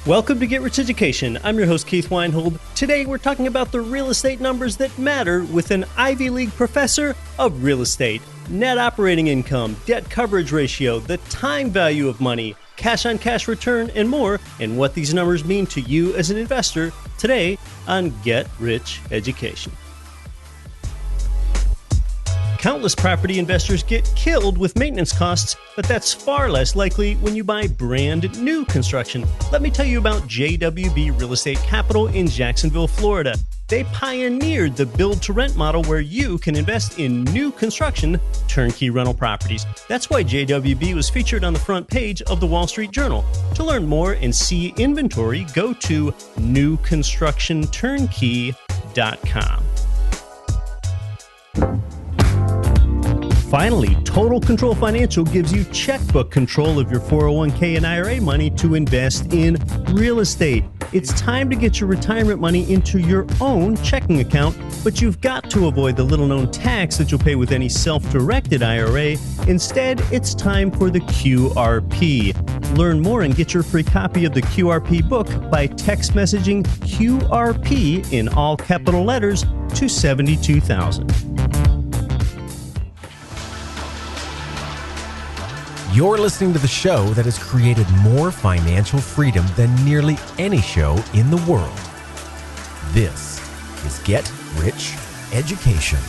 Welcome to Get Rich Education. I'm your host, Keith Weinhold. Today, we're talking about the real estate numbers that matter with an Ivy League professor of real estate. Net operating income, debt coverage ratio, the time value of money, cash-on-cash return, and more, and what these numbers mean to you as an investor today on Get Rich Education. Countless property investors get killed with maintenance costs, but that's far less likely when you buy brand new construction. Let me tell you about JWB Real Estate Capital in Jacksonville, Florida. They pioneered the build-to-rent model where you can invest in new construction, turnkey rental properties. That's why JWB was featured on the front page of the Wall Street Journal. To learn more and see inventory, go to newconstructionturnkey.com. Finally, Total Control Financial gives you checkbook control of your 401k and IRA money to invest in real estate. It's time to get your retirement money into your own checking account, but you've got to avoid the little-known tax that you'll pay with any self-directed IRA. Instead, it's time for the QRP. Learn more and get your free copy of the QRP book by text messaging QRP in all capital letters to 72,000. You're listening to the show that has created more financial freedom than nearly any show in the world. This is Get Rich Education.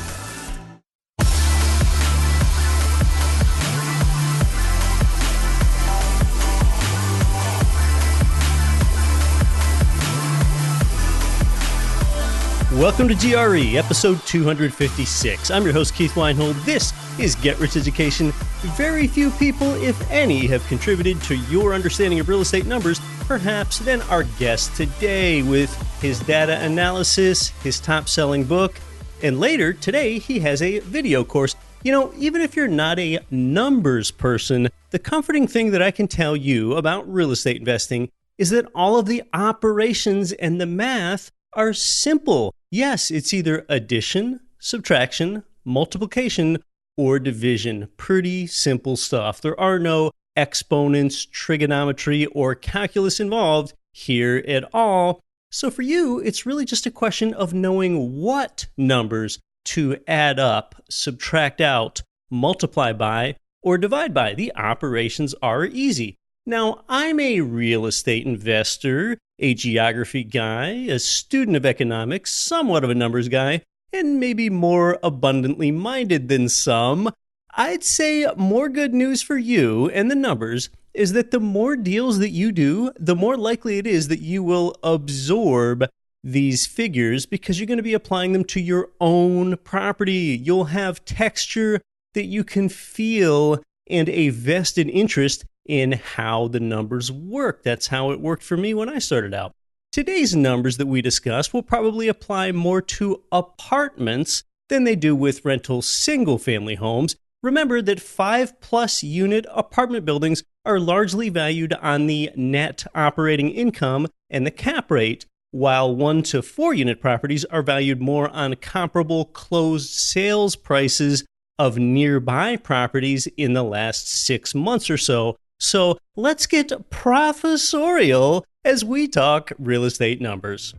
Welcome to GRE, episode 256. I'm your host, Keith Weinhold. This is Get Rich Education. Very few people, if any, have contributed to your understanding of real estate numbers, perhaps, than our guest today with his data analysis, his top-selling book, and later today he has a video course. You know, even if you're not a numbers person, the comforting thing that I can tell you about real estate investing is that all of the operations and the math are simple. Yes, it's either addition, subtraction, multiplication, or division. Pretty simple stuff. There are no exponents, trigonometry, or calculus involved here at all. So for you, it's really just a question of knowing what numbers to add up, subtract out, multiply by, or divide by. The operations are easy. Now, I'm a real estate investor, a geography guy, a student of economics, somewhat of a numbers guy, and maybe more abundantly minded than some. I'd say more good news for you and the numbers is that the more deals that you do, the more likely it is that you will absorb these figures because you're going to be applying them to your own property. You'll have texture that you can feel and a vested interest in how the numbers work. That's how it worked for me when I started out. Today's numbers that we discuss will probably apply more to apartments than they do with rental single-family homes. Remember that 5+ unit apartment buildings are largely valued on the net operating income and the cap rate, while 1 to 4 unit properties are valued more on comparable closed sales prices of nearby properties in the last 6 months or so. So let's get professorial as we talk real estate numbers.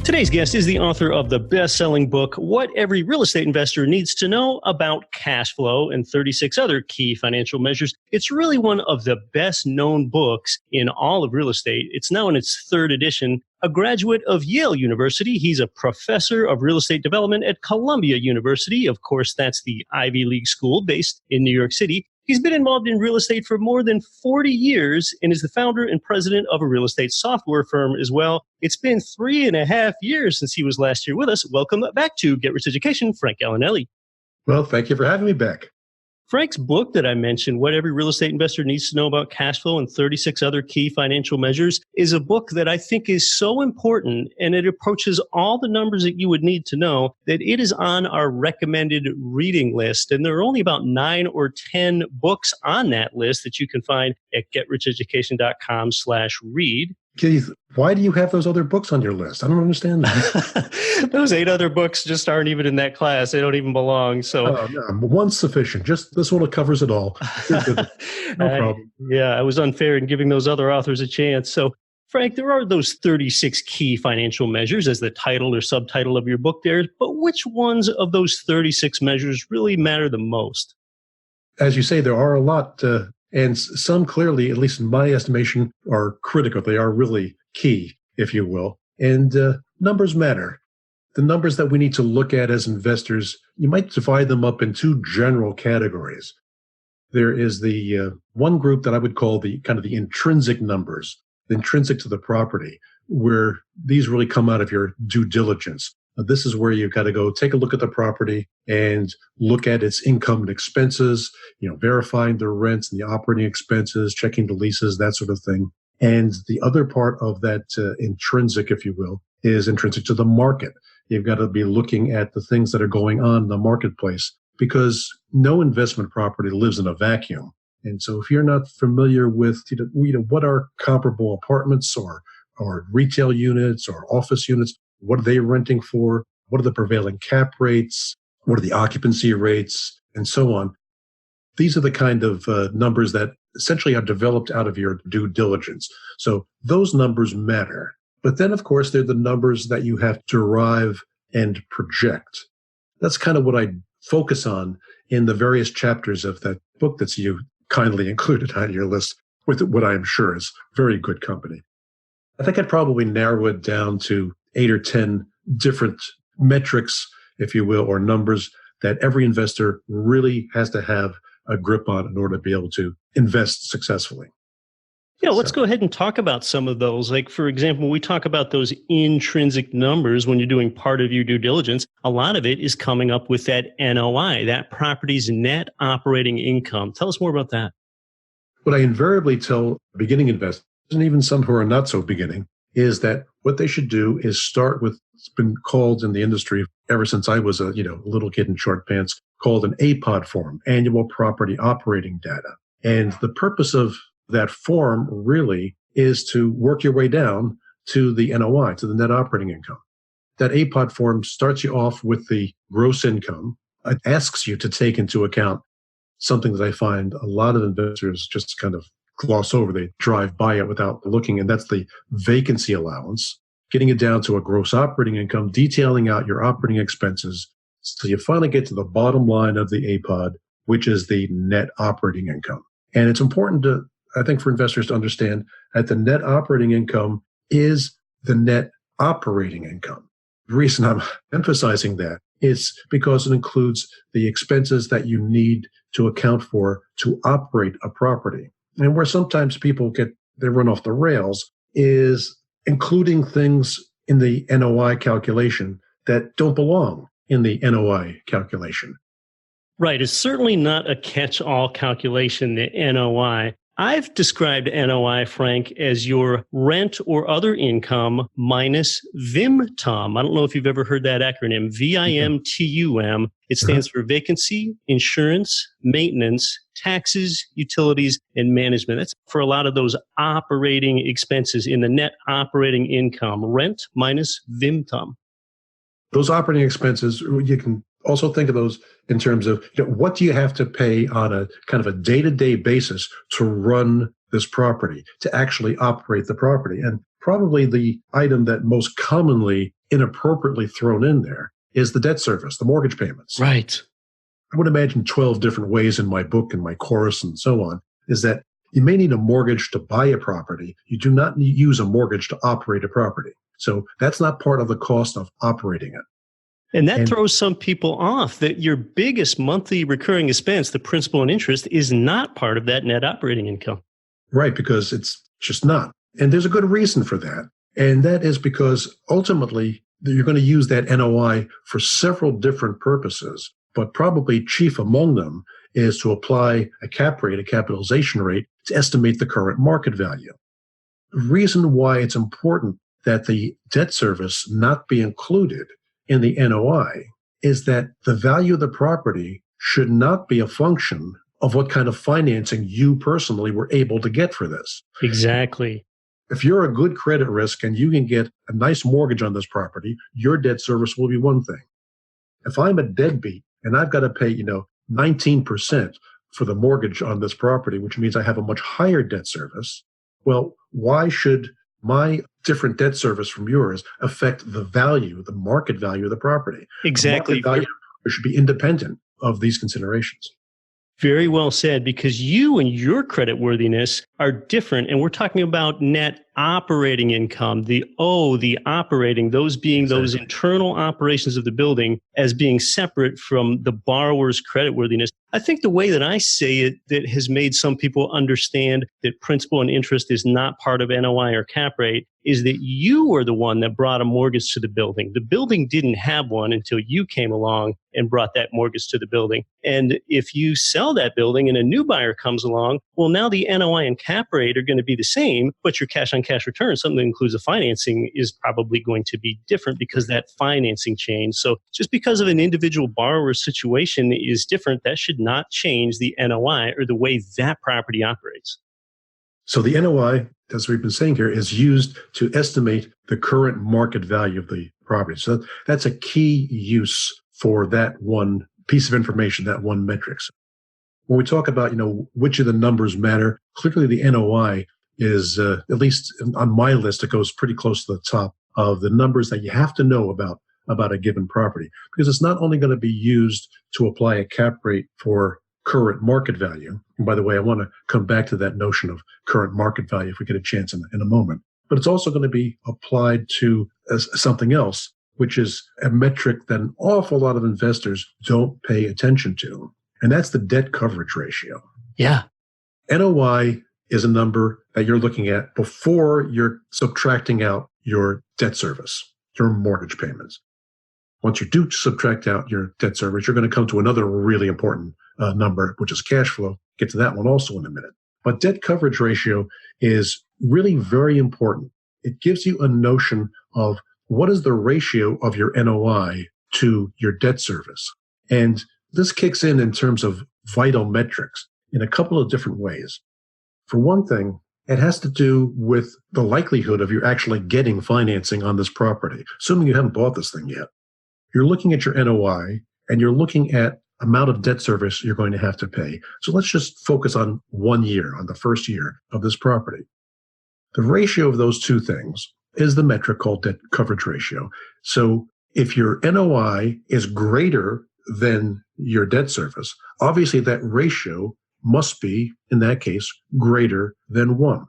Today's guest is the author of the best-selling book, What Every Real Estate Investor Needs to Know About Cash Flow and 36 Other Key Financial Measures. It's really one of the best-known books in all of real estate. It's now in its 3rd edition. A graduate of Yale University, he's a professor of real estate development at Columbia University. Of course, that's the Ivy League school based in New York City. He's been involved in real estate for more than 40 years and is the founder and president of a real estate software firm as well. It's been 3.5 years since he was last year with us. Welcome back to Get Rich Education, Frank Gallinelli. Well, thank you for having me back. Frank's book that I mentioned, What Every Real Estate Investor Needs to Know About Cash Flow and 36 Other Key Financial Measures, is a book that I think is so important, and it approaches all the numbers that you would need to know, that it is on our recommended reading list. And there are only about 9 or 10 books on that list that you can find at getricheducation.com/read. Keith, why do you have those other books on your list? I don't understand that. Those 8 other books just aren't even in that class. They don't even belong. So No, one's sufficient. Just this one covers it all. You're good. No problem. I was unfair in giving those other authors a chance. So, Frank, there are those 36 key financial measures as the title or subtitle of your book there. But which ones of those 36 measures really matter the most? As you say, there are a lot, and some clearly, at least in my estimation, are critical. They are really key, if you will. And numbers matter. The numbers that we need to look at as investors, you might divide them up in 2 general categories. There is the one group that I would call the kind of the intrinsic numbers, intrinsic to the property, where these really come out of your due diligence. This is where you've got to go take a look at the property and look at its income and expenses, verifying the rents and the operating expenses, checking the leases, that sort of thing. And the other part of that intrinsic, if you will, is intrinsic to the market. You've got to be looking at the things that are going on in the marketplace, because no investment property lives in a vacuum. And so if you're not familiar with what are comparable apartments or retail units or office units, what are they renting for? What are the prevailing cap rates? What are the occupancy rates? And so on. These are the kind of numbers that essentially are developed out of your due diligence. So those numbers matter. But then, of course, they're the numbers that you have to derive and project. That's kind of what I focus on in the various chapters of that book that you kindly included on your list, with what I'm sure is very good company. I think I'd probably narrow it down to 8 or 10 different metrics, if you will, or numbers that every investor really has to have a grip on in order to be able to invest successfully. Yeah, let's go ahead and talk about some of those. Like, for example, when we talk about those intrinsic numbers when you're doing part of your due diligence, a lot of it is coming up with that NOI, that property's net operating income. Tell us more about that. What I invariably tell beginning investors, and even some who are not so beginning, is that what they should do is start with, it's been called in the industry ever since I was a little kid in short pants, called an APOD form, Annual Property Operating Data. And the purpose of that form really is to work your way down to the NOI, to the net operating income. That APOD form starts you off with the gross income. It asks you to take into account something that I find a lot of investors just kind of gloss over. They drive by it without looking, and that's the vacancy allowance, getting it down to a gross operating income, detailing out your operating expenses. So you finally get to the bottom line of the APOD, which is the net operating income. And it's important to, I think, for investors to understand that the net operating income is the net operating income. The reason I'm emphasizing that is because it includes the expenses that you need to account for to operate a property. And where sometimes people they run off the rails is including things in the NOI calculation that don't belong in the NOI calculation. Right. It's certainly not a catch-all calculation, the NOI. I've described NOI, Frank, as your rent or other income minus VIMTUM. I don't know if you've ever heard that acronym, VIMTUM. It stands for vacancy, insurance, maintenance, taxes, utilities, and management. That's for a lot of those operating expenses in the net operating income, rent minus VIMTUM. Those operating expenses, you can also think of those in terms of what do you have to pay on a kind of a day-to-day basis to run this property, to actually operate the property. And probably the item that most commonly inappropriately thrown in there is the debt service, the mortgage payments. Right. I would imagine 12 different ways in my book and my course and so on, is that you may need a mortgage to buy a property. You do not use a mortgage to operate a property. So that's not part of the cost of operating it. And that throws some people off, that your biggest monthly recurring expense, the principal and interest, is not part of that net operating income. Right, because it's just not. And there's a good reason for that. And that is because ultimately you're going to use that NOI for several different purposes, but probably chief among them is to apply a cap rate, a capitalization rate, to estimate the current market value. The reason why it's important that the debt service not be included in the NOI is that the value of the property should not be a function of what kind of financing you personally were able to get for this. Exactly. if you're a good credit risk and you can get a nice mortgage on this property, your debt service will be one thing. If I'm a deadbeat and I've got to pay, 19% for the mortgage on this property, which means I have a much higher debt service, well, why should my different debt service from yours affect the value, the market value of the property? Exactly. The market value should be independent of these considerations. Very well said, because you and your creditworthiness are different. And we're talking about net operating income, the operating, those being those internal operations of the building as being separate from the borrower's creditworthiness. I think the way that I say it that has made some people understand that principal and interest is not part of NOI or cap rate is that you were the one that brought a mortgage to the building. The building didn't have one until you came along and brought that mortgage to the building. And if you sell that building and a new buyer comes along, well, now the NOI and cap rate are going to be the same, but your cash on cash return, something that includes the financing, is probably going to be different because that financing changed. So just because of an individual borrower's situation is different, that should not change the NOI or the way that property operates. So the NOI, as we've been saying here, is used to estimate the current market value of the property. So that's a key use for that one piece of information, that one metric. When we talk about, which of the numbers matter, clearly the NOI is, at least on my list, it goes pretty close to the top of the numbers that you have to know about a given property, because it's not only going to be used to apply a cap rate for current market value. And by the way, I want to come back to that notion of current market value if we get a chance in a moment. But it's also going to be applied to something else, which is a metric that an awful lot of investors don't pay attention to. And that's the debt coverage ratio. Yeah. NOI is a number that you're looking at before you're subtracting out your debt service, your mortgage payments. Once you do subtract out your debt service, you're going to come to another really important number, which is cash flow. Get to that one also in a minute. But debt coverage ratio is really very important. It gives you a notion of what is the ratio of your NOI to your debt service. And this kicks in terms of vital metrics in a couple of different ways. For one thing, it has to do with the likelihood of you actually getting financing on this property, assuming you haven't bought this thing yet. You're looking at your NOI and you're looking at amount of debt service you're going to have to pay. So let's just focus on 1 year, on the first year of this property. The ratio of those two things is the metric called debt coverage ratio. So if your NOI is greater than your debt service, obviously that ratio must be, in that case, greater than 1.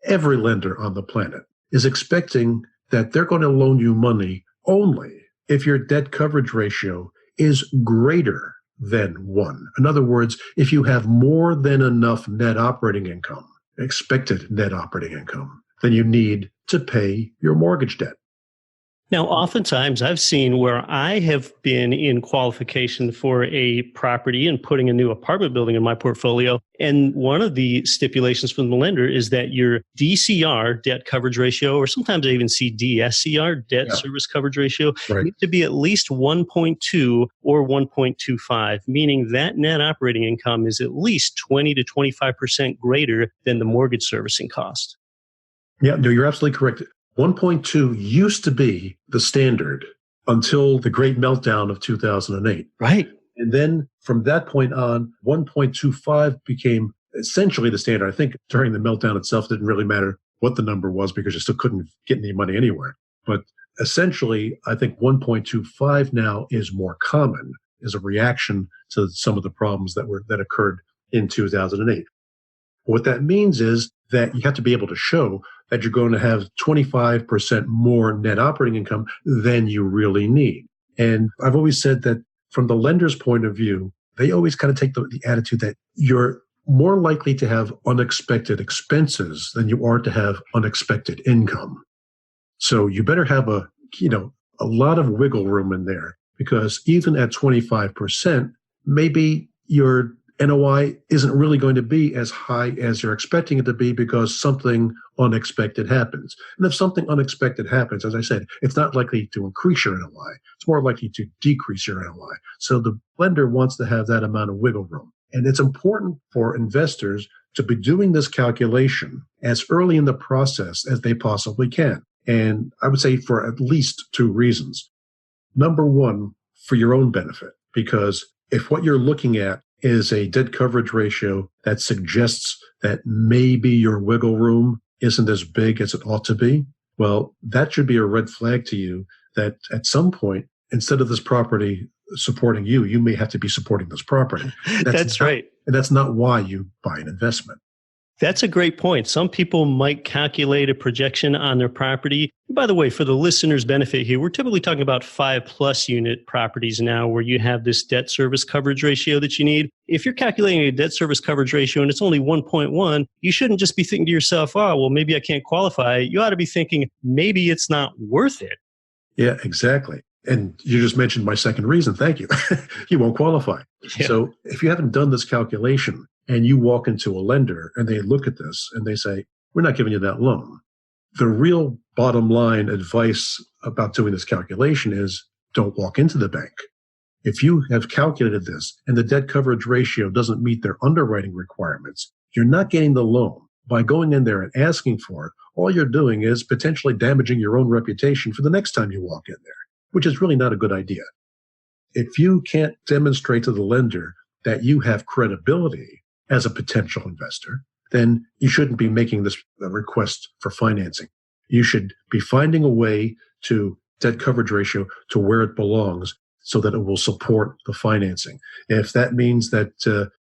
Every lender on the planet is expecting that they're going to loan you money only if your debt coverage ratio is greater than 1. In other words, if you have more than enough net operating income, expected net operating income, than you need to pay your mortgage debt. Now, oftentimes I've seen where I have been in qualification for a property and putting a new apartment building in my portfolio. And one of the stipulations from the lender is that your DCR, debt coverage ratio, or sometimes I even see DSCR, debt service coverage ratio, needs to be at least 1.2 or 1.25, meaning that net operating income is at least 20 to 25% greater than the mortgage servicing cost. Yeah, no, you're absolutely correct. 1.2 used to be the standard until the great meltdown of 2008. Right. And then from that point on, 1.25 became essentially the standard. I think during the meltdown itself, it didn't really matter what the number was because you still couldn't get any money anywhere. But essentially, I think 1.25 now is more common as a reaction to some of the problems that occurred in 2008. What that means is that you have to be able to show that you're going to have 25% more net operating income than you really need. And I've always said that from the lender's point of view, they always kind of take the attitude that you're more likely to have unexpected expenses than you are to have unexpected income. So you better have a lot of wiggle room in there, because even at 25%, maybe your NOI isn't really going to be as high as you're expecting it to be because something unexpected happens. And if something unexpected happens, as I said, it's not likely to increase your NOI. It's more likely to decrease your NOI. So the lender wants to have that amount of wiggle room. And it's important for investors to be doing this calculation as early in the process as they possibly can. And I would say for at least two reasons. Number one, for your own benefit, because if what you're looking at is a debt coverage ratio that suggests that maybe your wiggle room isn't as big as it ought to be, well, that should be a red flag to you that at some point, instead of this property supporting you, you may have to be supporting this property. That's right. And that's not why you buy an investment. That's a great point. Some people might calculate a projection on their property. By the way, for the listener's benefit here, we're typically talking about 5+ unit properties now where you have this debt service coverage ratio that you need. If you're calculating a debt service coverage ratio and it's only 1.1, you shouldn't just be thinking to yourself, oh, well, maybe I can't qualify. You ought to be thinking, maybe it's not worth it. Yeah, exactly. And you just mentioned my second reason. Thank you. You won't qualify. Yeah. So if you haven't done this calculation and you walk into a lender and they look at this and they say, we're not giving you that loan. The real bottom line advice about doing this calculation is don't walk into the bank. If you have calculated this and the debt coverage ratio doesn't meet their underwriting requirements, you're not getting the loan. By going in there and asking for it, all you're doing is potentially damaging your own reputation for the next time you walk in there, which is really not a good idea. If you can't demonstrate to the lender that you have credibility as a potential investor, then you shouldn't be making this request for financing. You should be finding a way to debt coverage ratio to where it belongs so that it will support the financing. If that means that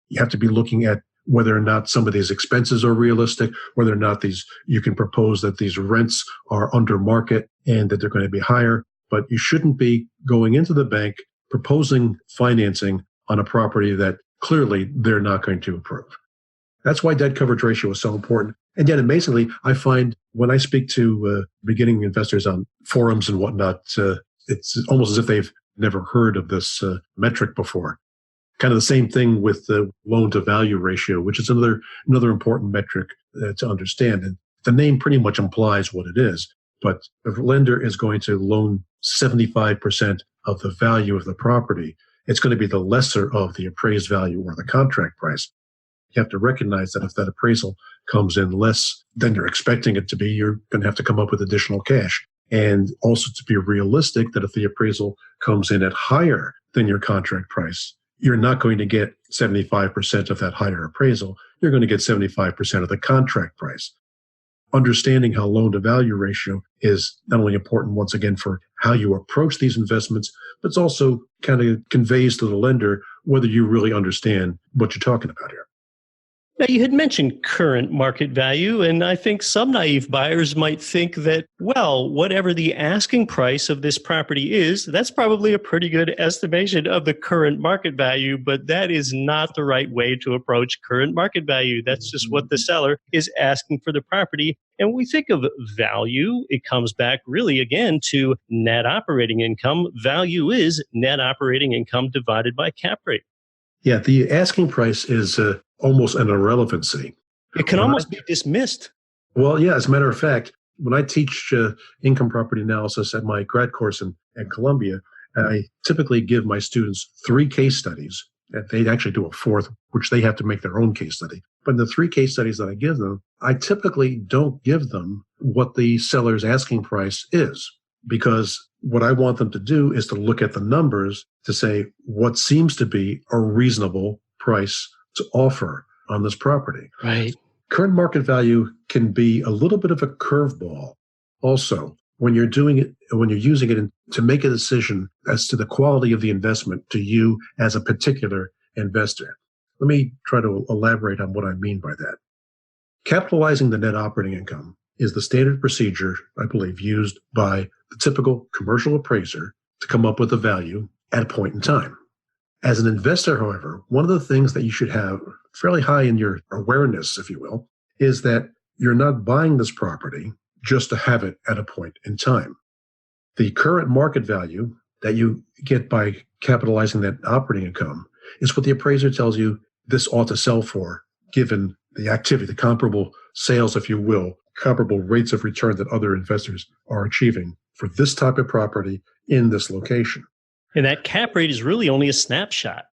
you have to be looking at whether or not some of these expenses are realistic, whether or not you can propose that these rents are under market and that they're going to be higher, but you shouldn't be going into the bank proposing financing on a property that clearly they're not going to approve. That's why debt coverage ratio is so important. And yet, amazingly, I find when I speak to beginning investors on forums and whatnot, it's almost as if they've never heard of this metric before. Kind of the same thing with the loan-to-value ratio, which is another important metric to understand. And the name pretty much implies what it is. But if a lender is going to loan 75% of the value of the property, it's going to be the lesser of the appraised value or the contract price. You have to recognize that if that appraisal comes in less than you're expecting it to be, you're going to have to come up with additional cash. And also to be realistic that if the appraisal comes in at higher than your contract price, you're not going to get 75% of that higher appraisal. You're going to get 75% of the contract price. Understanding how loan-to-value ratio is not only important, once again, for how you approach these investments, but it's also kind of conveys to the lender whether you really understand what you're talking about here. Now, you had mentioned current market value, and I think some naive buyers might think that, well, whatever the asking price of this property is, that's probably a pretty good estimation of the current market value, but that is not the right way to approach current market value. That's just what the seller is asking for the property. And when we think of value, it comes back really again to net operating income. Value is net operating income divided by cap rate. Yeah, the asking price is almost an irrelevancy. It can almost be dismissed. Well, yeah, as a matter of fact, when I teach income property analysis at my grad course at Columbia, I typically give my students 3 case studies. They actually do a 4th, which they have to make their own case study. But in the 3 case studies that I give them, I typically don't give them what the seller's asking price is, because what I want them to do is to look at the numbers to say what seems to be a reasonable price to offer on this property. Right. Current market value can be a little bit of a curveball also when you're doing it, when you're using it to make a decision as to the quality of the investment to you as a particular investor. Let me try to elaborate on what I mean by that. Capitalizing the net operating income is the standard procedure, I believe, used by the typical commercial appraiser to come up with a value at a point in time. As an investor, however, one of the things that you should have fairly high in your awareness, if you will, is that you're not buying this property just to have it at a point in time. The current market value that you get by capitalizing that operating income is what the appraiser tells you this ought to sell for, given the activity, the comparable sales, if you will, comparable rates of return that other investors are achieving for this type of property in this location. And that cap rate is really only a snapshot.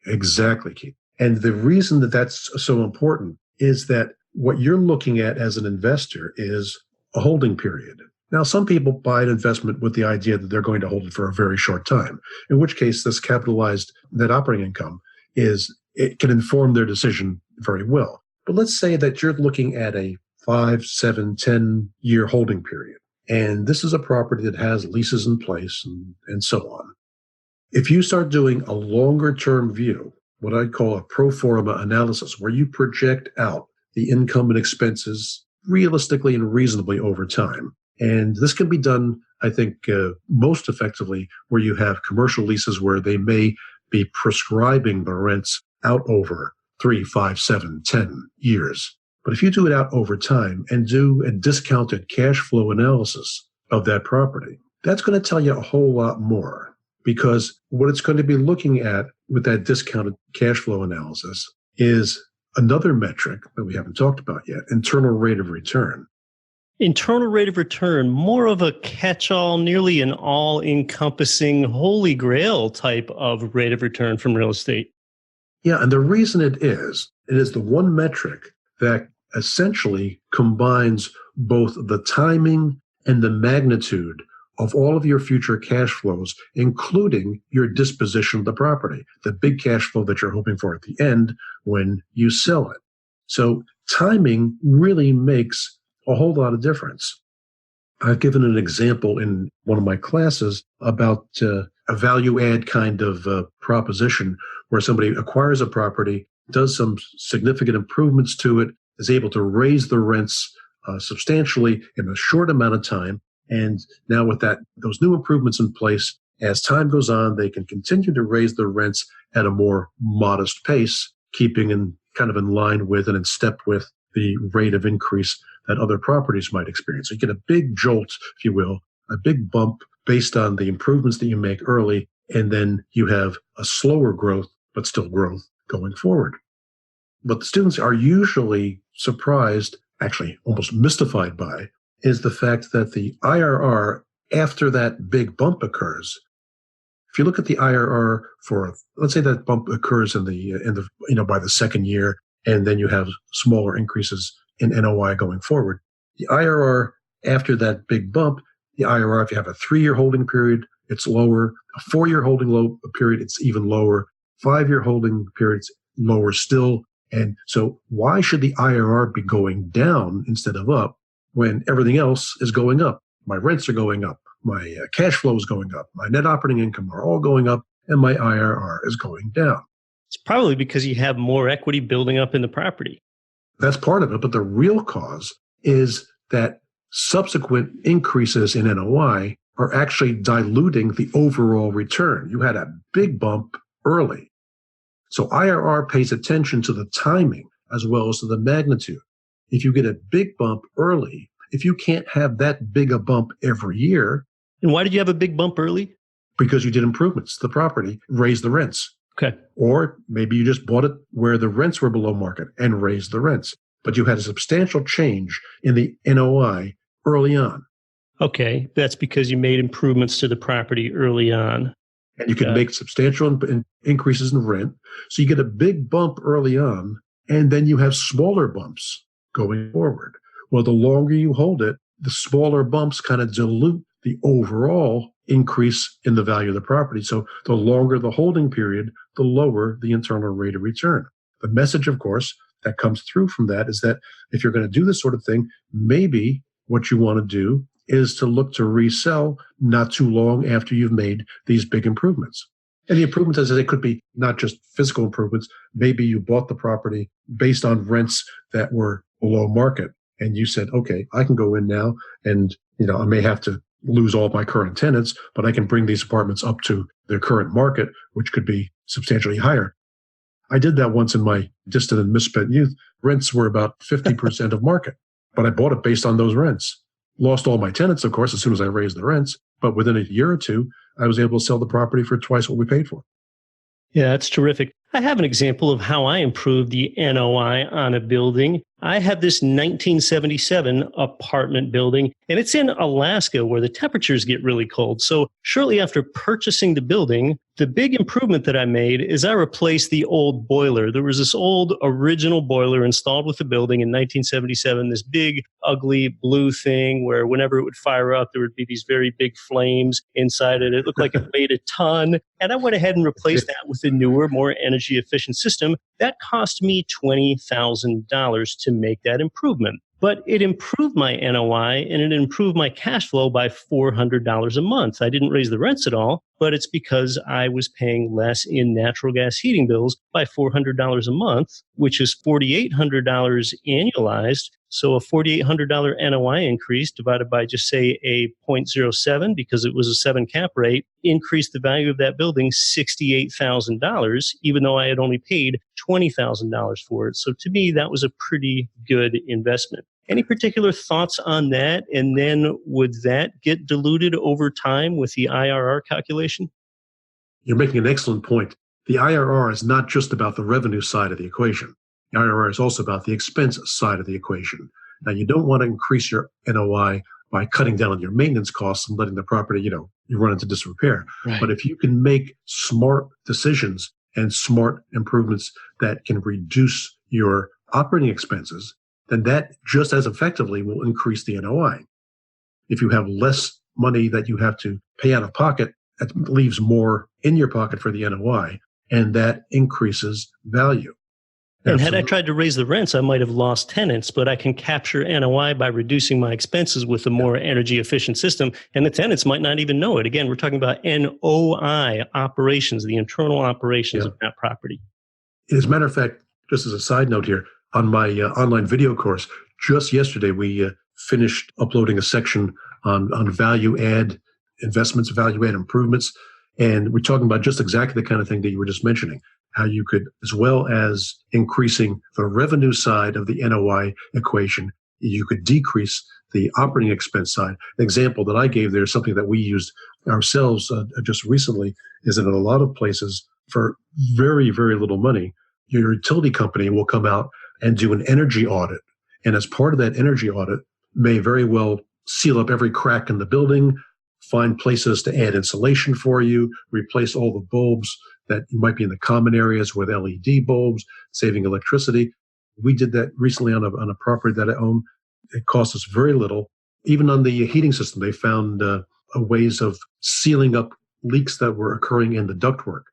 Exactly, Keith. And the reason that that's so important is that what you're looking at as an investor is a holding period. Now, some people buy an investment with the idea that they're going to hold it for a very short time, in which case this capitalized net operating income it can inform their decision very well. But let's say that you're looking at a 5, 7, 10-year holding period, and this is a property that has leases in place and so on. If you start doing a longer-term view, what I'd call a pro forma analysis, where you project out the income and expenses realistically and reasonably over time. And this can be done, I think, most effectively where you have commercial leases where they may be prescribing the rents out over 3, 5, 7, 10 years. But if you do it out over time and do a discounted cash flow analysis of that property, that's going to tell you a whole lot more, because what it's going to be looking at with that discounted cash flow analysis is another metric that we haven't talked about yet, internal rate of return. Internal rate of return, more of a catch-all, nearly an all-encompassing holy grail type of rate of return from real estate. Yeah, and the reason it is the one metric that essentially combines both the timing and the magnitude of all of your future cash flows, including your disposition of the property, the big cash flow that you're hoping for at the end when you sell it. So timing really makes a whole lot of difference. I've given an example in one of my classes about a value add kind of proposition where somebody acquires a property, does some significant improvements to it, is able to raise the rents substantially in a short amount of time. And now with those new improvements in place, as time goes on, they can continue to raise the rents at a more modest pace, keeping in line with and in step with the rate of increase that other properties might experience. So you get a big jolt, if you will, a big bump based on the improvements that you make early, and then you have a slower growth, but still growth going forward. What the students are usually surprised, actually almost mystified by, is the fact that the IRR after that big bump occurs. If you look at the IRR for, let's say that bump occurs in the by the second year, and then you have smaller increases in NOI going forward. The IRR after that big bump, the IRR, if you have a 3-year holding period, it's lower. A 4-year holding period, it's even lower. 5-year holding periods, lower still. And so why should the IRR be going down instead of up when everything else is going up? My rents are going up. My cash flow is going up. My net operating income are all going up, and my IRR is going down. It's probably because you have more equity building up in the property. That's part of it. But the real cause is that subsequent increases in NOI are actually diluting the overall return. You had a big bump early. So IRR pays attention to the timing as well as to the magnitude. If you get a big bump early, if you can't have that big a bump every year. And why did you have a big bump early? Because you did improvements to the property, raised the rents. Okay. Or maybe you just bought it where the rents were below market and raised the rents. But you had a substantial change in the NOI early on. Okay. That's because you made improvements to the property early on. And you can make substantial increases in rent. So you get a big bump early on, and then you have smaller bumps going forward. Well, the longer you hold it, the smaller bumps kind of dilute the overall increase in the value of the property. So the longer the holding period, the lower the internal rate of return. The message, of course, that comes through from that is that if you're going to do this sort of thing, maybe what you want to do is to look to resell not too long after you've made these big improvements. And the improvements, as I say, could be not just physical improvements. Maybe you bought the property based on rents that were below market. And you said, okay, I can go in now and, I may have to lose all my current tenants, but I can bring these apartments up to their current market, which could be substantially higher. I did that once in my distant and misspent youth. Rents were about 50% of market, but I bought it based on those rents. Lost all my tenants, of course, as soon as I raised the rents, but within a year or two, I was able to sell the property for twice what we paid for. Yeah, that's terrific. I have an example of how I improved the NOI on a building. I have this 1977 apartment building, and it's in Alaska where the temperatures get really cold. So shortly after purchasing the building, The big improvement that I made is I replaced the old boiler. There was this old original boiler installed with the building in 1977, this big, ugly blue thing where whenever it would fire up, there would be these very big flames inside it. It looked like it weighed a ton. And I went ahead and replaced that with a newer, more energy efficient system. That cost me $20,000 to make that improvement. But it improved my NOI and it improved my cash flow by $400 a month. I didn't raise the rents at all, but it's because I was paying less in natural gas heating bills by $400 a month, which is $4,800 annualized. So a $4,800 NOI increase divided by just say a 0.07, because it was a 7 cap rate, increased the value of that building $68,000, even though I had only paid $20,000 for it. So to me, that was a pretty good investment. Any particular thoughts on that? And then would that get diluted over time with the IRR calculation? You're making an excellent point. The IRR is not just about the revenue side of the equation. The IRR is also about the expense side of the equation. Now, you don't want to increase your NOI by cutting down on your maintenance costs and letting the property, you run into disrepair. Right. But if you can make smart decisions and smart improvements that can reduce your operating expenses, then that just as effectively will increase the NOI. If you have less money that you have to pay out of pocket, that leaves more in your pocket for the NOI, and that increases value. And had I tried to raise the rents, I might have lost tenants, but I can capture NOI by reducing my expenses with a more energy efficient system, and the tenants might not even know it. Again, we're talking about NOI operations, the internal operations of that property. As a matter of fact, just as a side note here, on my online video course, just yesterday, we finished uploading a section on value add investments, value add improvements. And we're talking about just exactly the kind of thing that you were just mentioning, how you could, as well as increasing the revenue side of the NOI equation, you could decrease the operating expense side. An example that I gave there, something that we used ourselves just recently, is that in a lot of places, for very, very little money, your utility company will come out and do an energy audit. And as part of that energy audit, may very well seal up every crack in the building, find places to add insulation for you, replace all the bulbs that might be in the common areas with LED bulbs, saving electricity. We did that recently on a property that I own. It cost us very little. Even on the heating system, they found ways of sealing up leaks that were occurring in the ductwork.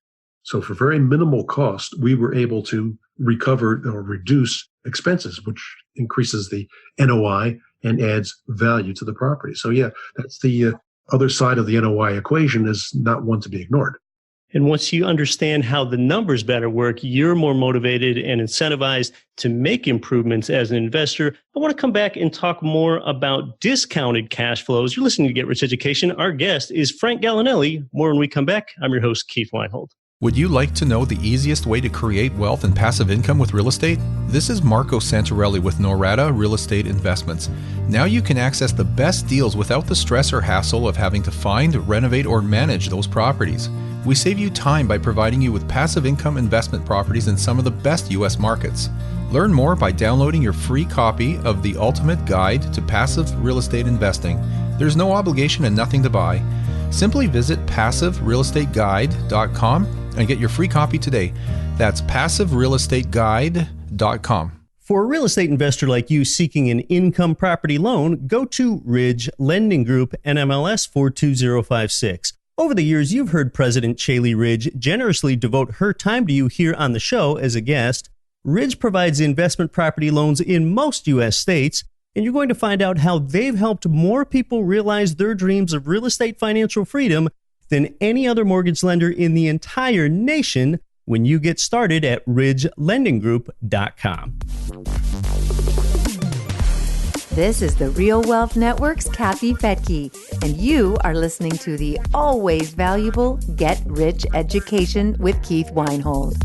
So for very minimal cost, we were able to recover or reduce expenses, which increases the NOI and adds value to the property. So yeah, that's the other side of the NOI equation, is not one to be ignored. And once you understand how the numbers better work, you're more motivated and incentivized to make improvements as an investor. I want to come back and talk more about discounted cash flows. You're listening to Get Rich Education. Our guest is Frank Gallinelli. More when we come back. I'm your host, Keith Weinhold. Would you like to know the easiest way to create wealth and passive income with real estate? This is Marco Santarelli with Norada Real Estate Investments. Now you can access the best deals without the stress or hassle of having to find, renovate, or manage those properties. We save you time by providing you with passive income investment properties in some of the best U.S. markets. Learn more by downloading your free copy of The Ultimate Guide to Passive Real Estate Investing. There's no obligation and nothing to buy. Simply visit passiverealestateguide.com and get your free copy today. That's passiverealestateguide.com. For a real estate investor like you seeking an income property loan, go to Ridge Lending Group, NMLS 42056. Over the years, you've heard President Chaley Ridge generously devote her time to you here on the show as a guest. Ridge provides investment property loans in most U.S. states, and you're going to find out how they've helped more people realize their dreams of real estate financial freedom than any other mortgage lender in the entire nation when you get started at ridgelendinggroup.com. This is the Real Wealth Network's Kathy Fettke, and you are listening to the always valuable Get Rich Education with Keith Weinhold.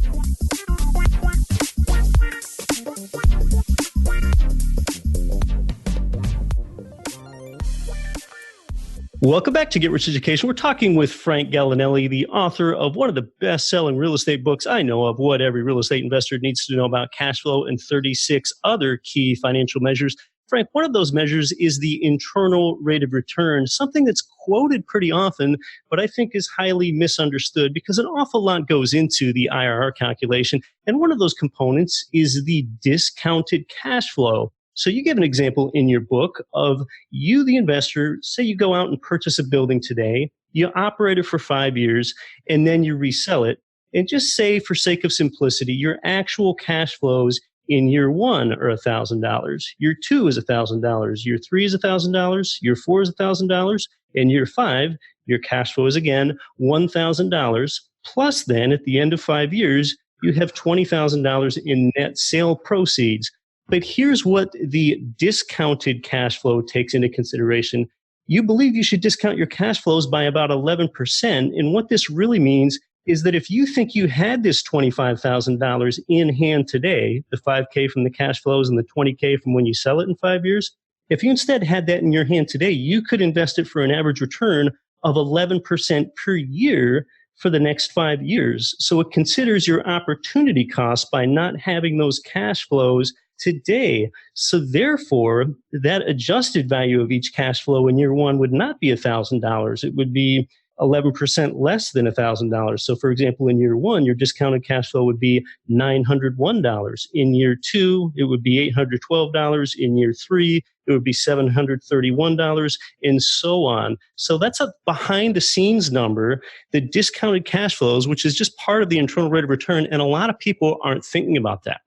Welcome back to Get Rich Education. We're talking with Frank Gallinelli, the author of one of the best-selling real estate books I know of, What Every Real Estate Investor Needs to Know About Cash Flow and 36 Other Key Financial Measures. Frank, one of those measures is the internal rate of return, something that's quoted pretty often, but I think is highly misunderstood because an awful lot goes into the IRR calculation. And one of those components is the discounted cash flow. So you give an example in your book of you, the investor, say you go out and purchase a building today, you operate it for 5 years, and then you resell it. And just say, for sake of simplicity, your actual cash flows in year 1 are $1,000. Year 2 is $1,000. Year 3 is $1,000. Year 4 is $1,000. And year 5, your cash flow is again $1,000. Plus then at the end of 5 years, you have $20,000 in net sale proceeds. But here's what the discounted cash flow takes into consideration. You believe you should discount your cash flows by about 11%. And what this really means is that if you think you had this $25,000 in hand today, the $5K from the cash flows and the $20K from when you sell it in 5 years, if you instead had that in your hand today, you could invest it for an average return of 11% per year for the next 5 years. So it considers your opportunity cost by not having those cash flows today. So therefore, that adjusted value of each cash flow in year 1 would not be $1,000. It would be 11% less than $1,000. So for example, in year 1, your discounted cash flow would be $901. In year 2, it would be $812. In year 3, it would be $731, and so on. So that's a behind the scenes number, the discounted cash flows, which is just part of the internal rate of return. And a lot of people aren't thinking about that.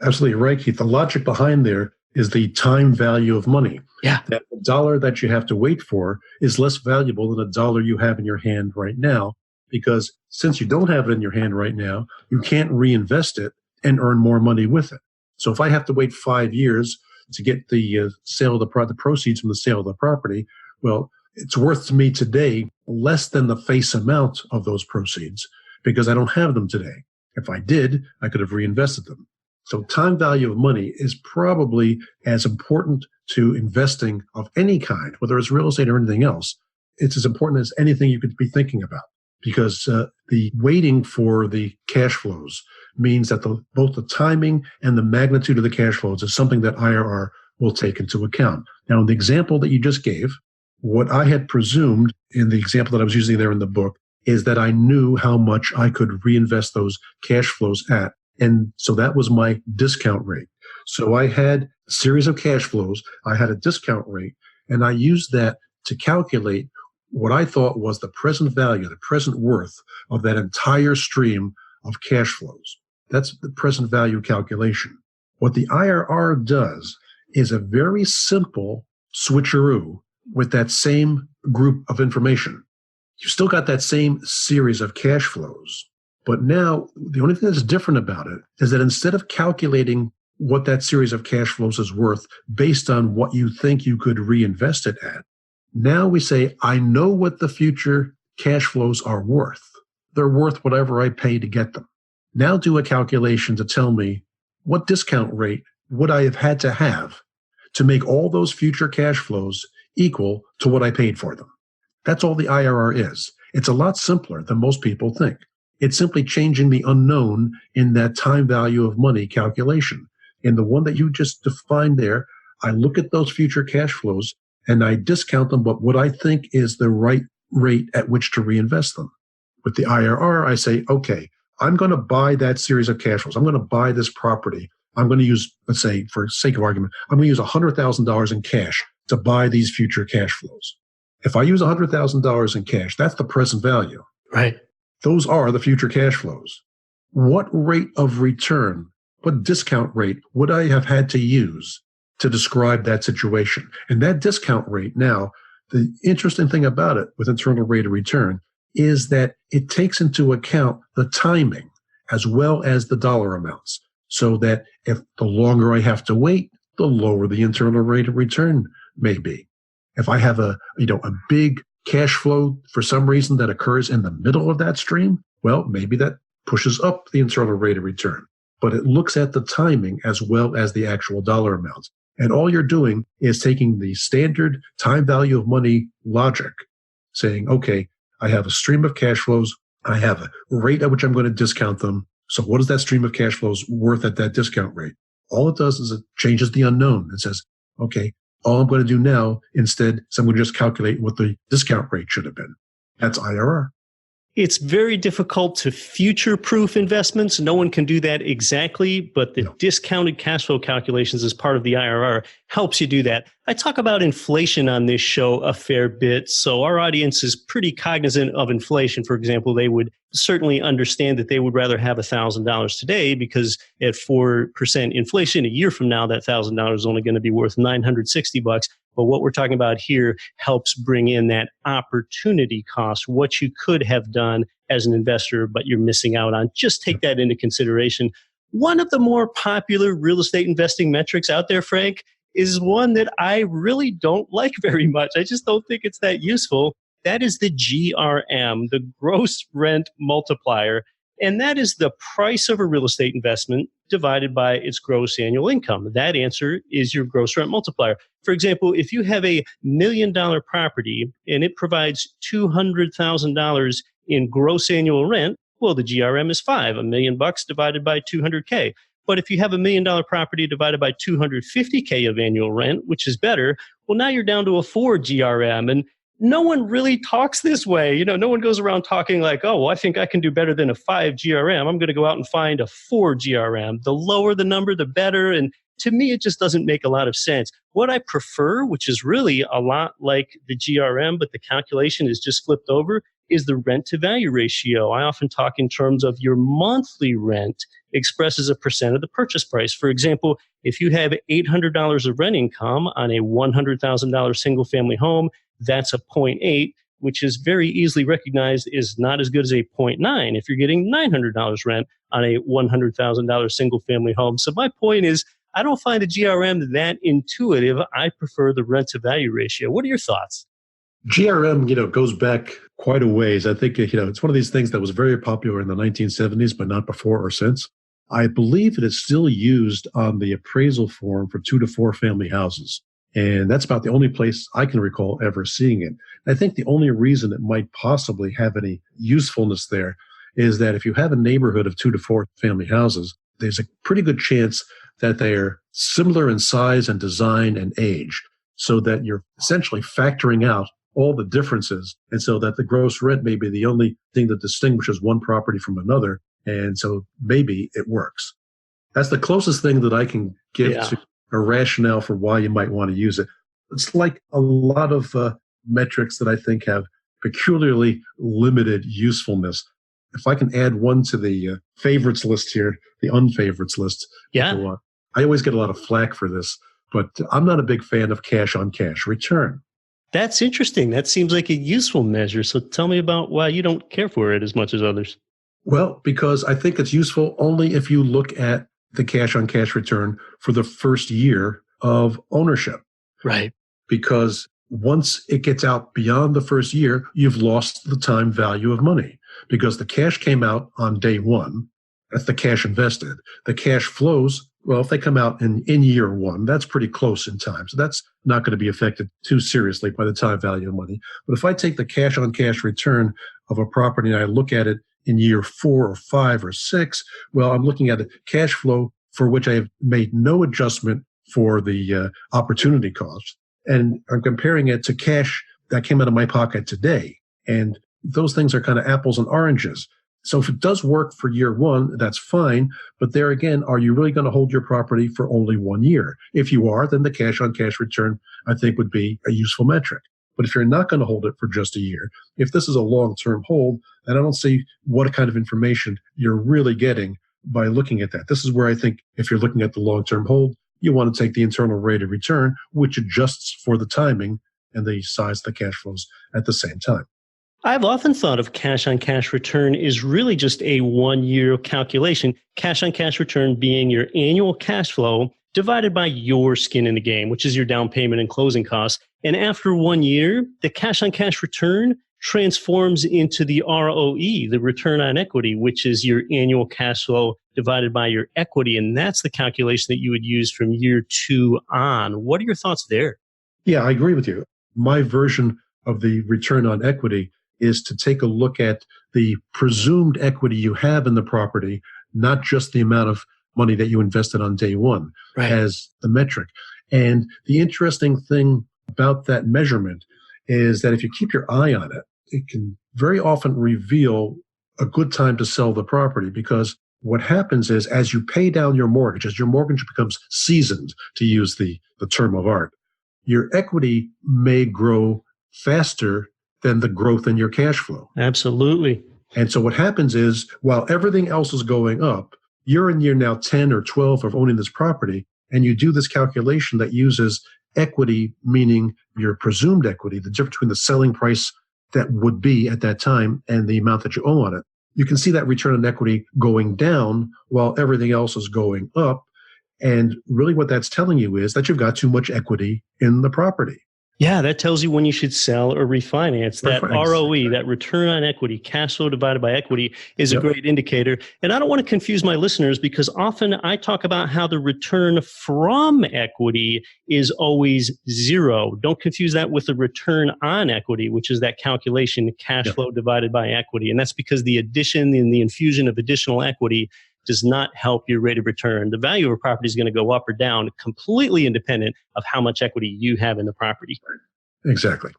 Absolutely right, Keith. The logic behind there is the time value of money. Yeah. That the dollar that you have to wait for is less valuable than a dollar you have in your hand right now, because since you don't have it in your hand right now, you can't reinvest it and earn more money with it. So if I have to wait 5 years to get the sale of the proceeds from the sale of the property, well, it's worth to me today less than the face amount of those proceeds because I don't have them today. If I did, I could have reinvested them. So time value of money is probably as important to investing of any kind, whether it's real estate or anything else. It's as important as anything you could be thinking about, because the waiting for the cash flows means that both the timing and the magnitude of the cash flows is something that IRR will take into account. Now, in the example that you just gave, what I had presumed in the example that I was using there in the book is that I knew how much I could reinvest those cash flows at. And so that was my discount rate. So I had a series of cash flows. I had a discount rate, and I used that to calculate what I thought was the present value, the present worth of that entire stream of cash flows. That's the present value calculation. What the IRR does is a very simple switcheroo with that same group of information. You still got that same series of cash flows. But now, the only thing that's different about it is that instead of calculating what that series of cash flows is worth based on what you think you could reinvest it at, now we say, I know what the future cash flows are worth. They're worth whatever I pay to get them. Now do a calculation to tell me what discount rate would I have had to make all those future cash flows equal to what I paid for them. That's all the IRR is. It's a lot simpler than most people think. It's simply changing the unknown in that time value of money calculation. In the one that you just defined there, I look at those future cash flows and I discount them, but what I think is the right rate at which to reinvest them. With the IRR, I say, okay, I'm going to buy that series of cash flows. I'm going to buy this property. I'm going to use, let's say, for sake of argument, I'm going to use $100,000 in cash to buy these future cash flows. If I use $100,000 in cash, that's the present value. Right. Those are the future cash flows. What rate of return, what discount rate would I have had to use to describe that situation? And that discount rate now, the interesting thing about it with internal rate of return is that it takes into account the timing as well as the dollar amounts. So that if the longer I have to wait, the lower the internal rate of return may be. If I have a big cash flow for some reason that occurs in the middle of that stream, well, maybe that pushes up the internal rate of return. But it looks at the timing as well as the actual dollar amounts. And all you're doing is taking the standard time value of money logic, saying, okay, I have a stream of cash flows. I have a rate at which I'm going to discount them. So what is that stream of cash flows worth at that discount rate? All it does is it changes the unknown. It says, Okay, all I'm going to do now instead is I'm going to just calculate what the discount rate should have been. That's IRR. It's very difficult to future-proof investments. No one can do that exactly, but the discounted cash flow calculations as part of the IRR helps you do that. I talk about inflation on this show a fair bit, so our audience is pretty cognizant of inflation. For example, they would certainly understand that they would rather have $1,000 today because at 4% inflation a year from now, that $1,000 is only going to be worth $960. But what we're talking about here helps bring in that opportunity cost, what you could have done as an investor, but you're missing out on. Just take that into consideration. One of the more popular real estate investing metrics out there, Frank, is one that I really don't like very much. I just don't think it's that useful. That is the GRM, the gross rent multiplier. And that is the price of a real estate investment divided by its gross annual income. That answer is your gross rent multiplier. For example, if you have a $1 million property and it provides $200,000 in gross annual rent, well, the GRM is 5, $1 million divided by 200K. But if you have $1 million property divided by 250K of annual rent, which is better, well, now you're down to a 4 GRM. And no one really talks this way. No one goes around talking like, oh, well, I think I can do better than a 5 GRM. I'm going to go out and find a 4 GRM. The lower the number, the better. And to me, it just doesn't make a lot of sense. What I prefer, which is really a lot like the GRM, but the calculation is just flipped over, is the rent to value ratio. I often talk in terms of your monthly rent expressed as a percent of the purchase price. For example, if you have $800 of rent income on a $100,000 single family home, that's a 0.8, which is very easily recognized is not as good as a 0.9 if you're getting $900 rent on a $100,000 single family home. So my point is, I don't find the GRM that intuitive. I prefer the rent to value ratio. What are your thoughts? GRM, goes back quite a ways. I think, it's one of these things that was very popular in the 1970s, but not before or since. I believe it is still used on the appraisal form for 2 to 4 family houses. And that's about the only place I can recall ever seeing it. I think the only reason it might possibly have any usefulness there is that if you have a neighborhood of 2 to 4 family houses, there's a pretty good chance that they are similar in size and design and age, so that you're essentially factoring out all the differences. And so that the gross rent may be the only thing that distinguishes one property from another. And so maybe it works. That's the closest thing that I can give to a rationale for why you might want to use it. It's like a lot of metrics that I think have peculiarly limited usefulness. If I can add one to the favorites list here, the unfavorites list. Yeah. I always get a lot of flack for this, but I'm not a big fan of cash on cash return. That's interesting. That seems like a useful measure. So tell me about why you don't care for it as much as others. Well, because I think it's useful only if you look at the cash on cash return for the first year of ownership. Right. Because once it gets out beyond the first year, you've lost the time value of money because the cash came out on day one. That's the cash invested. The cash flows, well, if they come out in year one, that's pretty close in time. So that's not going to be affected too seriously by the time value of money. But if I take the cash on cash return of a property and I look at it in year 4 or 5 or 6, well, I'm looking at a cash flow for which I have made no adjustment for the opportunity cost. And I'm comparing it to cash that came out of my pocket today. And those things are kind of apples and oranges. So if it does work for year 1, that's fine. But there again, are you really going to hold your property for only 1 year? If you are, then the cash on cash return, I think, would be a useful metric. But if you're not going to hold it for just a year, if this is a long-term hold, then I don't see what kind of information you're really getting by looking at that. This is where I think if you're looking at the long-term hold, you want to take the internal rate of return, which adjusts for the timing and the size of the cash flows at the same time. I've often thought of cash on cash return is really just a 1-year calculation. Cash on cash return being your annual cash flow divided by your skin in the game, which is your down payment and closing costs. And after 1 year, the cash on cash return transforms into the ROE, the return on equity, which is your annual cash flow divided by your equity. And that's the calculation that you would use from year 2 on. What are your thoughts there? Yeah, I agree with you. My version of the return on equity is to take a look at the presumed equity you have in the property, not just the amount of money that you invested on day one as the metric. And the interesting thing about that measurement is that if you keep your eye on it, it can very often reveal a good time to sell the property, because what happens is as you pay down your mortgage, as your mortgage becomes seasoned, to use the term of art, your equity may grow faster than the growth in your cash flow. Absolutely. And so what happens is, while everything else is going up, you're in year now 10 or 12 of owning this property, and you do this calculation that uses equity, meaning your presumed equity, the difference between the selling price that would be at that time and the amount that you owe on it. You can see that return on equity going down while everything else is going up. And really what that's telling you is that you've got too much equity in the property. Yeah, that tells you when you should sell or refinance. That ROE, that return on equity, cash flow divided by equity, is a great indicator. And I don't want to confuse my listeners, because often I talk about how the return from equity is always zero. Don't confuse that with the return on equity, which is that calculation, cash flow divided by equity. And that's because the addition and the infusion of additional equity does not help your rate of return. The value of a property is going to go up or down, completely independent of how much equity you have in the property. Exactly.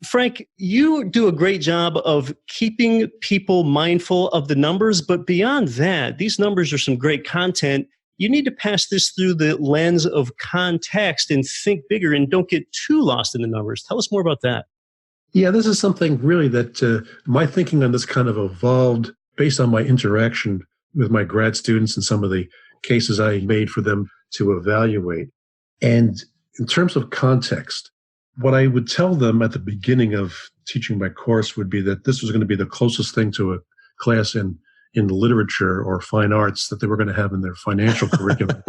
Frank, you do a great job of keeping people mindful of the numbers, but beyond that, these numbers are some great content. You need to pass this through the lens of context and think bigger and don't get too lost in the numbers. Tell us more about that. Yeah, this is something really that my thinking on this kind of evolved based on my interaction with my grad students and some of the cases I made for them to evaluate. And in terms of context, what I would tell them at the beginning of teaching my course would be that this was going to be the closest thing to a class in literature or fine arts that they were going to have in their financial curriculum,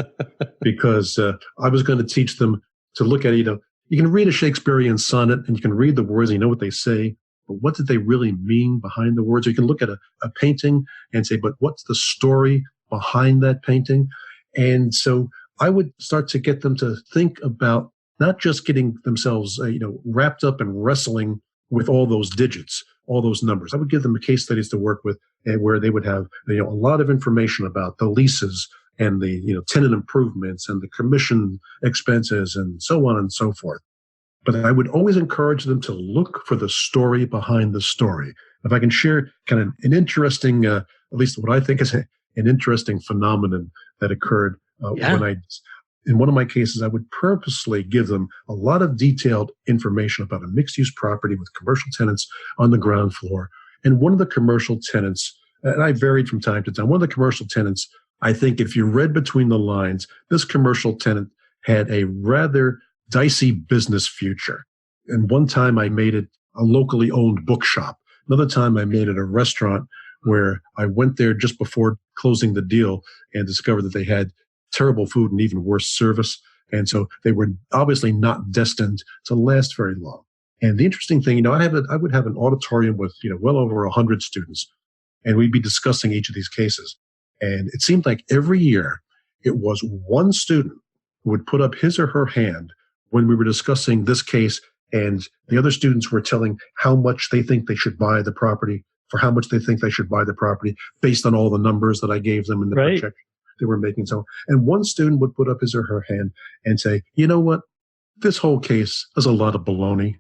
because I was going to teach them to look at, you can read a Shakespearean sonnet and you can read the words and you know what they say, but what did they really mean behind the words? Or you can look at a painting and say, but what's the story behind that painting? And so I would start to get them to think about not just getting themselves, wrapped up and wrestling with all those digits, all those numbers. I would give them case studies to work with, and where they would have, a lot of information about the leases and the, tenant improvements and the commission expenses and so on and so forth. But I would always encourage them to look for the story behind the story. If I can share kind of an interesting, at least what I think is an interesting phenomenon that occurred when in one of my cases, I would purposely give them a lot of detailed information about a mixed-use property with commercial tenants on the ground floor. And one of the commercial tenants, and I varied from time to time, one of the commercial tenants, I think if you read between the lines, this commercial tenant had a rather dicey business future. And one time I made it a locally owned bookshop. Another time I made it a restaurant where I went there just before closing the deal and discovered that they had terrible food and even worse service. And so they were obviously not destined to last very long. And the interesting thing, I would have an auditorium with, well over 100 students, and we'd be discussing each of these cases. And it seemed like every year it was one student who would put up his or her hand when we were discussing this case, and the other students were telling how much they think they should buy the property, for how much they think they should buy the property based on all the numbers that I gave them in the projection they were making. So, and one student would put up his or her hand and say, you know what? This whole case is a lot of baloney.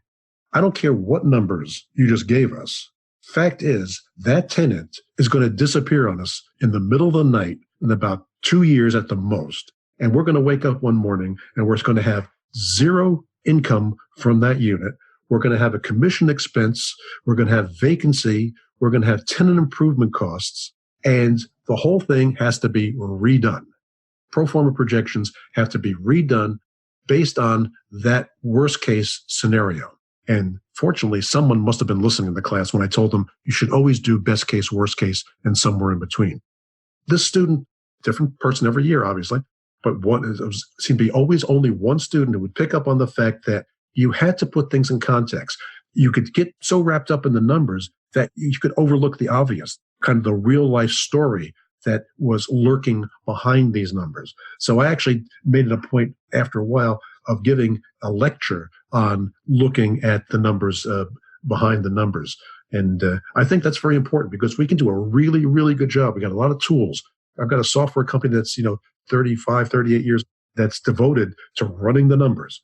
I don't care what numbers you just gave us. Fact is, that tenant is going to disappear on us in the middle of the night in about 2 years at the most. And we're going to wake up one morning and we're going to have zero income from that unit. We're going to have a commission expense. We're going to have vacancy. We're going to have tenant improvement costs. And the whole thing has to be redone. Pro forma projections have to be redone based on that worst case scenario. And fortunately, someone must have been listening in the class when I told them you should always do best case, worst case, and somewhere in between. This student, different person every year, obviously, but seemed to be always only one student who would pick up on the fact that you had to put things in context. You could get so wrapped up in the numbers that you could overlook the obvious, kind of the real life story that was lurking behind these numbers. So I actually made it a point after a while of giving a lecture on looking at the numbers behind the numbers. And I think that's very important because we can do a really, really good job. We got a lot of tools. I've got a software company that's, 35, 38 years that's devoted to running the numbers.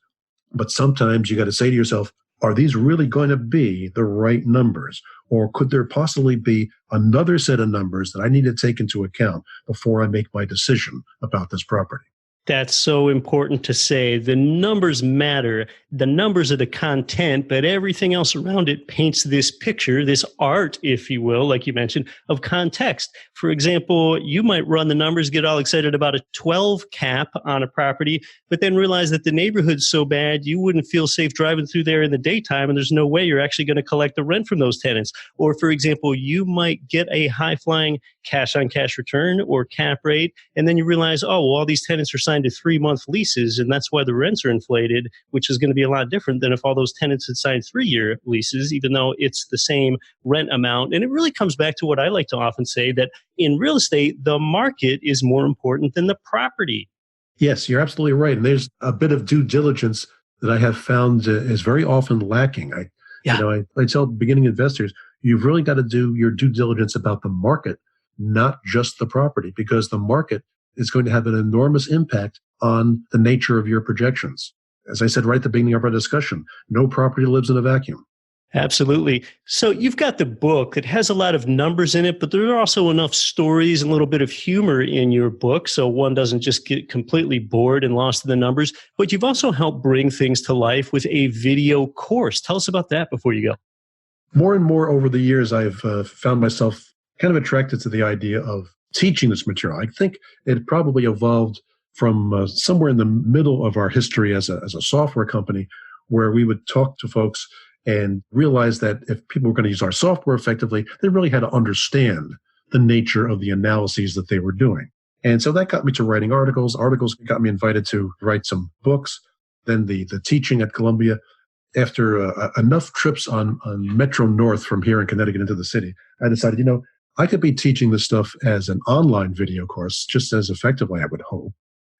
But sometimes you got to say to yourself, are these really going to be the right numbers? Or could there possibly be another set of numbers that I need to take into account before I make my decision about this property? That's so important to say. The numbers matter. The numbers are the content, but everything else around it paints this picture, this art, if you will, like you mentioned, of context. For example, you might run the numbers, get all excited about a 12 cap on a property, but then realize that the neighborhood's so bad, you wouldn't feel safe driving through there in the daytime, and there's no way you're actually going to collect the rent from those tenants. Or, for example, you might get a high-flying cash-on-cash return or cap rate, and then you realize, oh, well, all these tenants are signed to 3-month leases, and that's why the rents are inflated, which is going to be a lot different than if all those tenants had signed 3-year leases, even though it's the same rent amount. And it really comes back to what I like to often say, that in real estate, the market is more important than the property. Yes, you're absolutely right. And there's a bit of due diligence that I have found is very often lacking. I tell beginning investors, you've really got to do your due diligence about the market, not just the property, because the market is going to have an enormous impact on the nature of your projections. As I said right at the beginning of our discussion, no property lives in a vacuum. Absolutely. So you've got the book that has a lot of numbers in it, but there are also enough stories and a little bit of humor in your book, so one doesn't just get completely bored and lost in the numbers. But you've also helped bring things to life with a video course. Tell us about that before you go. More and more over the years, I've found myself kind of attracted to the idea of teaching this material. I think it probably evolved from somewhere in the middle of our history as a software company, where we would talk to folks and realize that if people were going to use our software effectively, they really had to understand the nature of the analyses that they were doing. And so that got me to writing articles. Articles got me invited to write some books. Then the teaching at Columbia. After enough trips on Metro North from here in Connecticut into the city, I decided, I could be teaching this stuff as an online video course just as effectively, I would hope,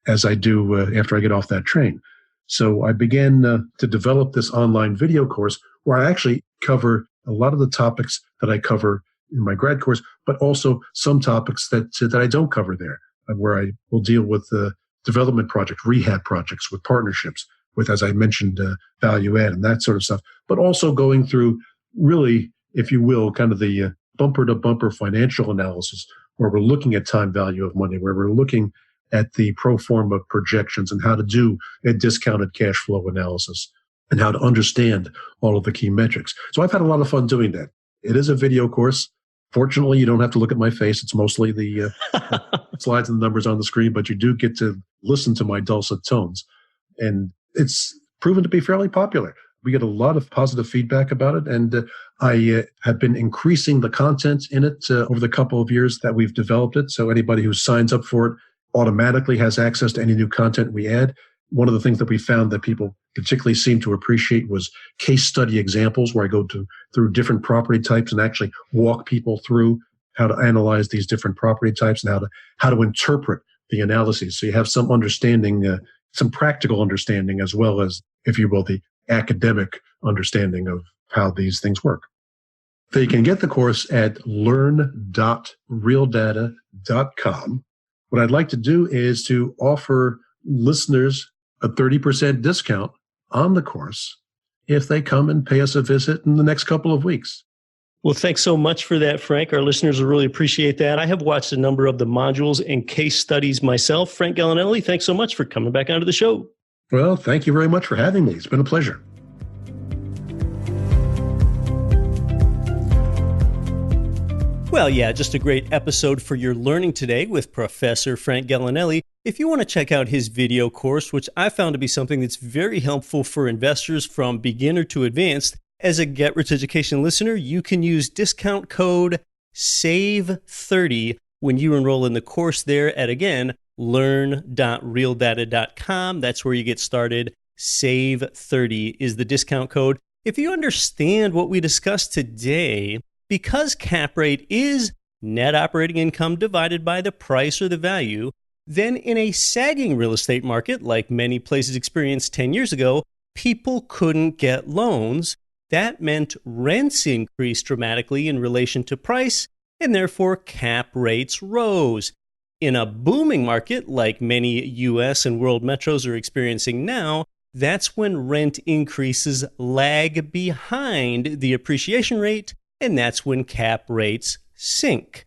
as I do after I get off that train. So I began to develop this online video course where I actually cover a lot of the topics that I cover in my grad course, but also some topics that I don't cover there, where I will deal with development projects, rehab projects, with partnerships, with, as I mentioned, value add and that sort of stuff, but also going through really, if you will, kind of the bumper-to-bumper financial analysis, where we're looking at time value of money, where we're looking at the pro forma projections and how to do a discounted cash flow analysis and how to understand all of the key metrics. So I've had a lot of fun doing that. It is a video course. Fortunately, you don't have to look at my face. It's mostly the slides and the numbers on the screen, but you do get to listen to my dulcet tones. And it's proven to be fairly popular. We get a lot of positive feedback about it, and I have been increasing the content in it over the couple of years that we've developed it. So anybody who signs up for it automatically has access to any new content we add. One of the things that we found that people particularly seem to appreciate was case study examples, where I go through different property types and actually walk people through how to analyze these different property types and how to interpret the analyses. So you have some understanding, some practical understanding, as well as, if you will, the academic understanding of how these things work. So you can get the course at learn.realdata.com. What I'd like to do is to offer listeners a 30% discount on the course if they come and pay us a visit in the next couple of weeks. Well, thanks so much for that, Frank. Our listeners will really appreciate that. I have watched a number of the modules and case studies myself. Frank Gallinelli, thanks so much for coming back onto the show. Well, thank you very much for having me. It's been a pleasure. Well, yeah, just a great episode for your learning today with Professor Frank Gallinelli. If you want to check out his video course, which I found to be something that's very helpful for investors from beginner to advanced, as a Get Rich Education listener, you can use discount code SAVE30 when you enroll in the course there at, again, learn.realdata.com. That's where you get started. SAVE30 is the discount code. If you understand what we discussed today, because cap rate is net operating income divided by the price or the value, then in a sagging real estate market, like many places experienced 10 years ago, people couldn't get loans. That meant rents increased dramatically in relation to price, and therefore cap rates rose. In a booming market like many US and world metros are experiencing now, that's when rent increases lag behind the appreciation rate, and that's when cap rates sink.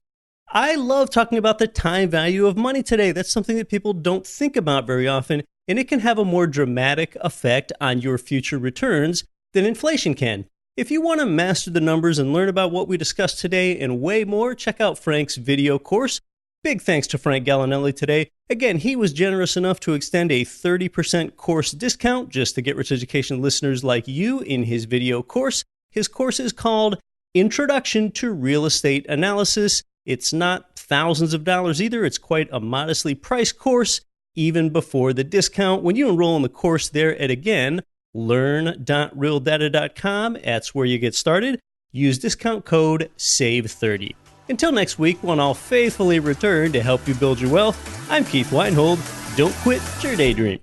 I love talking about the time value of money today. That's something that people don't think about very often, and it can have a more dramatic effect on your future returns than inflation can. If you want to master the numbers and learn about what we discussed today and way more, check out Frank's video course. Big thanks to Frank Gallinelli today. Again, he was generous enough to extend a 30% course discount just to Get Rich Education listeners like you in his video course. His course is called Introduction to Real Estate Analysis. It's not thousands of dollars either. It's quite a modestly priced course, even before the discount. When you enroll in the course there at, again, learn.realdata.com, that's where you get started. Use discount code SAVE30. Until next week, when I'll faithfully return to help you build your wealth, I'm Keith Weinhold. Don't quit your daydream.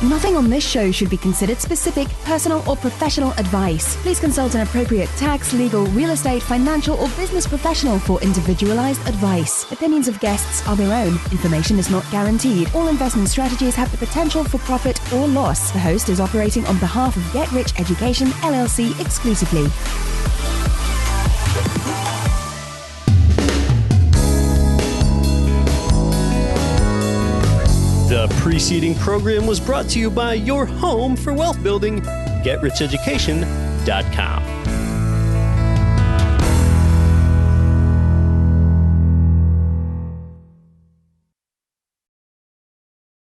Nothing on this show should be considered specific, personal, or professional advice. Please consult an appropriate tax, legal, real estate, financial, or business professional for individualized advice. Opinions of guests are their own. Information is not guaranteed. All investment strategies have the potential for profit or loss. The host is operating on behalf of Get Rich Education, LLC exclusively. The preceding program was brought to you by your home for wealth building, GetRichEducation.com.